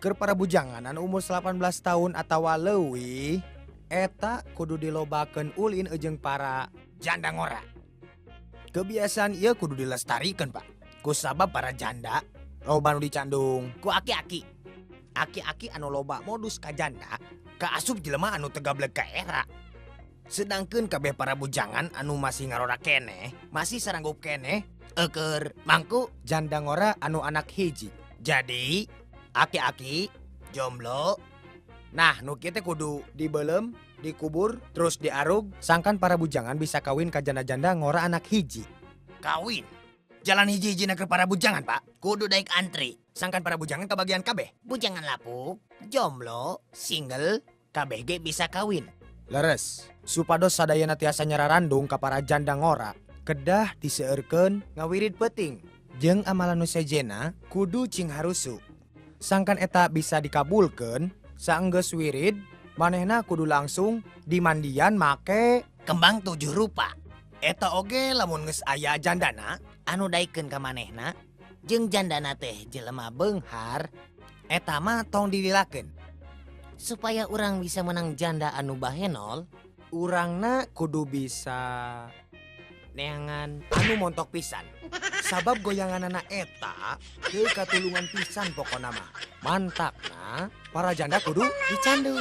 Keur para bujangan anu umur 18 tahun atawa leuwih eta kudu dilobakeun ulin jeung para janda ngora. Kebiasaan ieu kudu dilestarikeun, Pak. Kusabab para janda loba anu dicandung ku aki-aki. Aki-aki anu loba modus ka janda kaasup jelema anu teu gablek ka era. Sedangkeun kabeh para bujangan anu masih ngarora keneh, masih saranggup keneh, keur mangku janda ngora anu anak hiji. Jadi aki-aki jomblo. Nah, nu kieu teh kudu dibeulem, dikubur, terus diarug sangkan para bujangan bisa kawin ka janda-janda ngora anak hiji. Kawin. Jalan hiji-hijina ke para bujangan, Pak. Kudu daek antri. Sangkan para bujangan kebagian kabeh. Bujangan lapuk, jomblo, single, kabeh ge bisa kawin. Leres, supados sadayana tiasa nyararandung ka para janda ngora, kedah diseueurkeun ngawirid peuting. Jeung amalan nu sejena kudu cing harusu. Sangkan eta bisa dikabulkeun, saenggeus wirid manehna kudu langsung dimandian make kembang 7 rupa. Eta oge lamun geus aya jandana anu daekeun ka manehna, jeung jandana teh jelema beunghar, eta mah tong dililakeun. Supaya urang bisa menang janda anu bahenol, urangna kudu bisa neangan anu montok pisan. Sabab goyanganana eta teu katulungan pisan pokona mah. Mantakna para janda kudu dicandung.